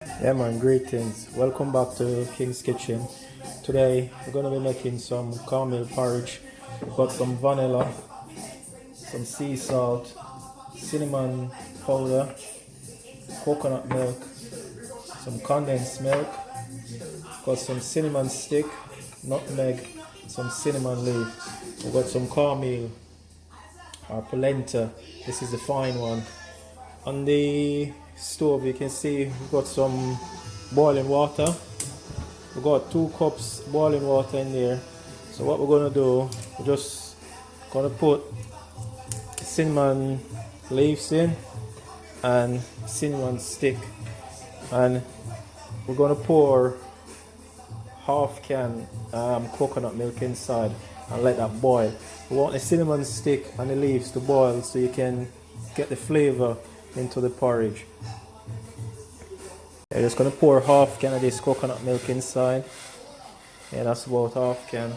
Yeah man, greetings. Welcome back to King's Kitchen. Today we're gonna be making some cornmeal porridge. We've got some vanilla, some sea salt, cinnamon powder, coconut milk, some condensed milk, got some cinnamon stick, nutmeg, some cinnamon leaf. We've got some cornmeal or polenta. This is the fine one. On the stove you can see we've got some boiling water. We've got 2 cups boiling water in there. So what we're gonna do, we're just gonna put cinnamon leaves in and cinnamon stick, and we're gonna pour half can coconut milk inside and let that boil. We want the cinnamon stick and the leaves to boil so you can get the flavor into the porridge. You're just going to pour half can of this coconut milk inside. Yeah, that's about half can.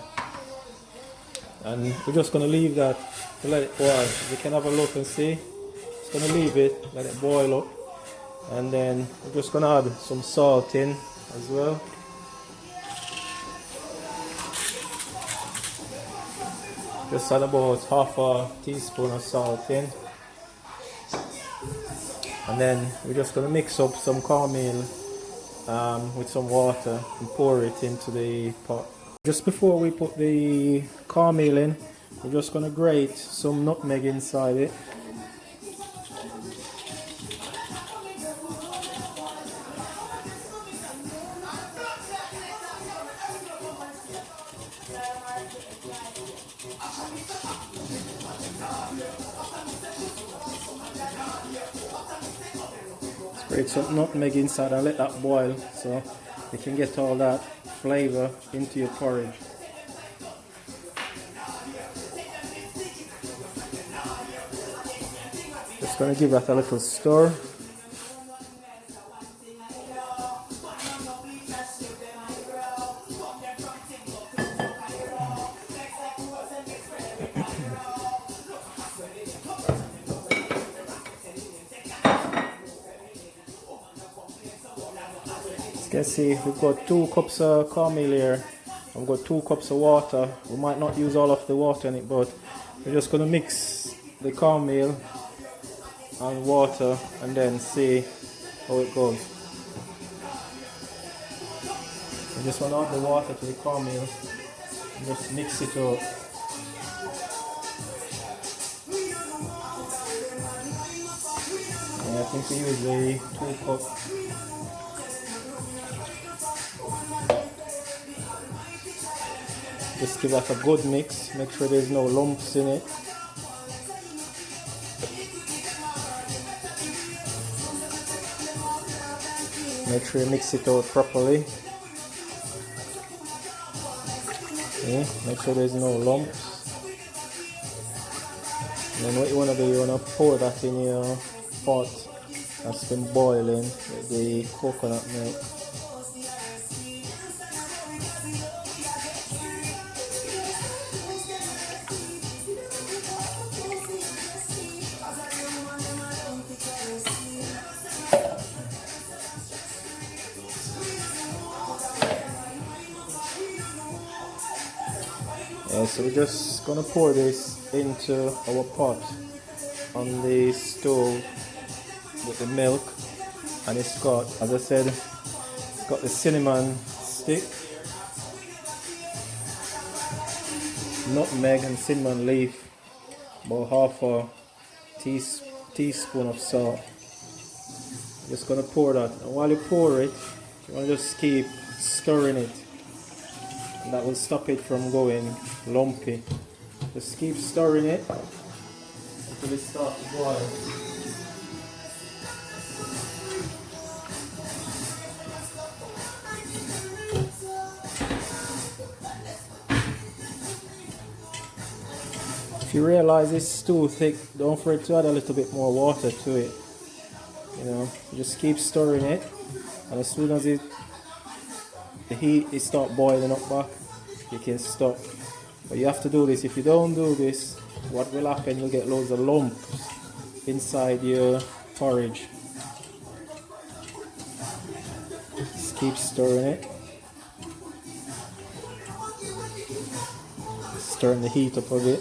And we're just going to leave that to let it boil. You can have a look and see. Just going to leave it, let it boil up. And then we're just going to add some salt in as well. Just add about half a teaspoon of salt in. And then we're just going to mix up some cornmeal with some water and pour it into the pot. Just before we put the cornmeal in, we're just going to grate some nutmeg inside it. Grate some nutmeg inside and let that boil so you can get all that flavor into your porridge. Just going to give that a little stir. You can see we've got 2 cups of cornmeal here. We've got 2 cups of water. We might not use all of the water in it, but we're just going to mix the cornmeal and water and then see how it goes. I just want to add the water to the cornmeal and just mix it up. And I think we use the 2 cups. Just give that a good mix, make sure there's no lumps in it. Make sure you mix it out properly. Okay, make sure there's no lumps. And then what you want to do, you want to pour that in your pot that's been boiling with the coconut milk. So we're just gonna pour this into our pot on the stove with the milk, and it's got, as I said, it's got the cinnamon stick, nutmeg and cinnamon leaf, about half a teaspoon of salt. Just gonna pour that, and while you pour it, you wanna just keep stirring it. And that will stop it from going lumpy. Just keep stirring it until it starts to boil. If you realize it's too thick, don't forget to add a little bit more water to it. You know, just keep stirring it, and as soon as the heat is start boiling up back, you can stop. But you have to do this. If you don't do this, what will happen, you'll get loads of lumps inside your porridge. keep stirring it. Stirring the heat up a bit.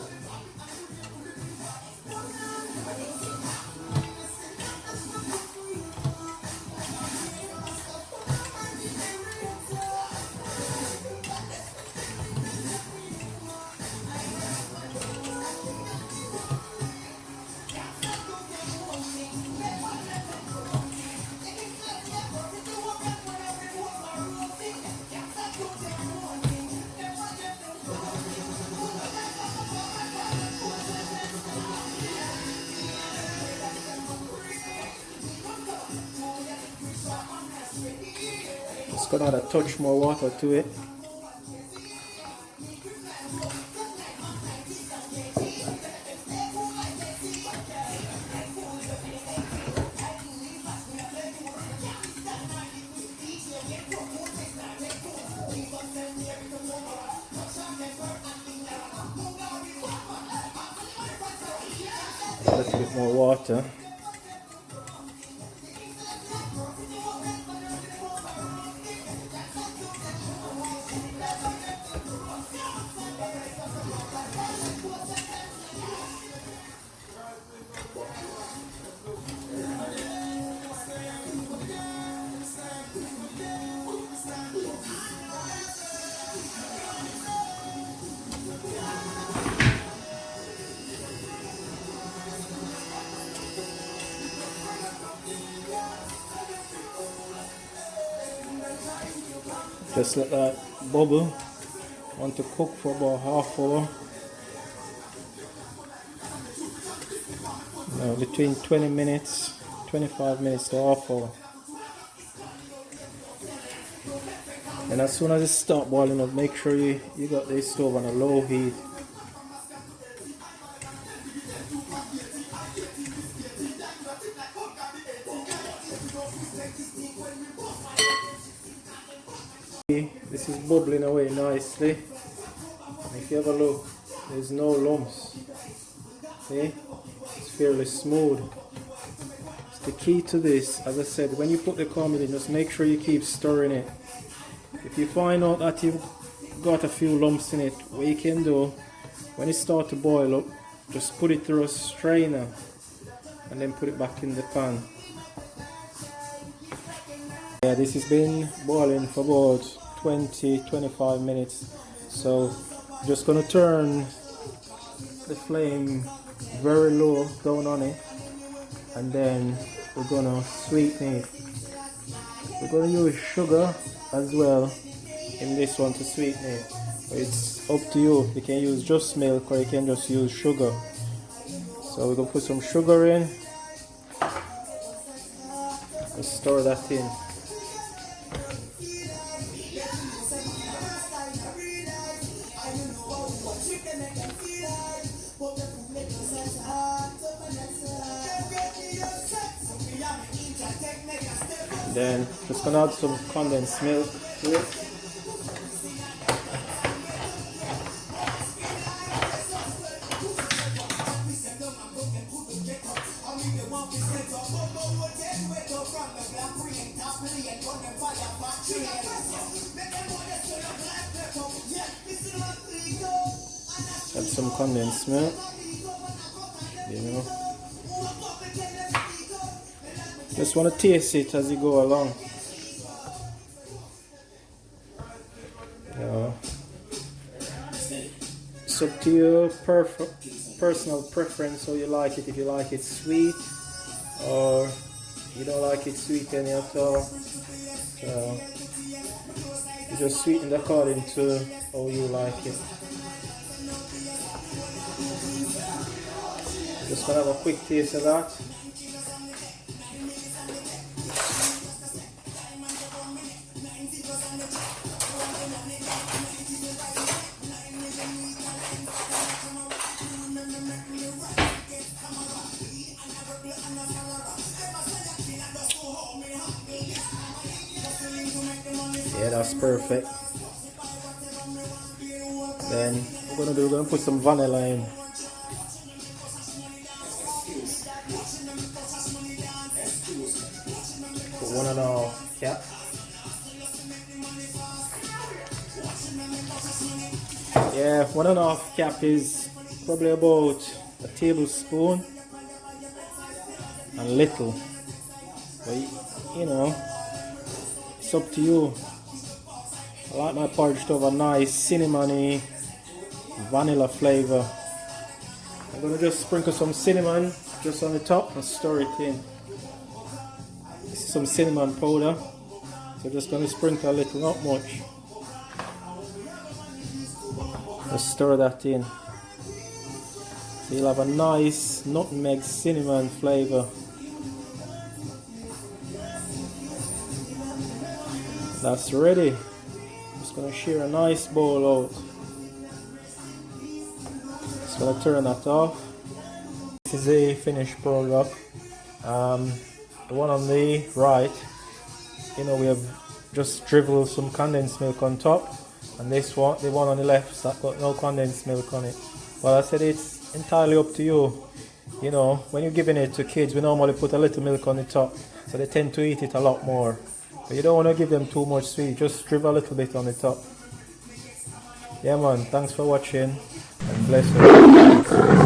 Just gonna add a touch more water to it. A little bit more water. Just let that bubble. Want to cook for about half hour. Now between 20 minutes, 25 minutes to half hour. And as soon as it starts boiling up, make sure you got this stove on a low heat. This is bubbling away nicely. If you have a look, there's no lumps. See? It's fairly smooth. The key to this, as I said, when you put the cornmeal in, just make sure you keep stirring it. If you find out that you've got a few lumps in it, what you can do, when it starts to boil up, just put it through a strainer and then put it back in the pan. Yeah, this has been boiling for about 20-25 minutes, so just gonna turn the flame very low down on it, and then we're gonna sweeten it. We're gonna use sugar as well in this one to sweeten it. It's up to you. You can use just milk or you can just use sugar. So we're gonna put some sugar in and stir that in. Then just gonna add some condensed milk to it. Add some condensed milk, you know. Just want to taste it as you go along. Yeah. It's up to your personal preference, how you like it. If you like it sweet, or you don't like it sweet any at all. So you just sweeten it according to how you like it. Just gonna have a quick taste of that. Yeah, that's perfect. Then we're gonna put some vanilla in. Put 1.5 cap. Yeah, 1.5 cap is probably about a tablespoon and little. But you know, it's up to you. I like my porridge to have a nice cinnamony vanilla flavor. I'm gonna just sprinkle some cinnamon just on the top and stir it in. This is some cinnamon powder, so just gonna sprinkle a little, not much. Just stir that in. So you'll have a nice nutmeg cinnamon flavor. That's ready. Just gonna share a nice bowl out. Just gonna turn that off. This is a finished product. The one on the right, you know, we have just dribbled some condensed milk on top, and this one, the one on the left, that got no condensed milk on it. Well, I said it's entirely up to you. You know, when you're giving it to kids, we normally put a little milk on the top, so they tend to eat it a lot more. But you don't want to give them too much sweet, just dribble a little bit on the top. Yeah man, thanks for watching, and bless you.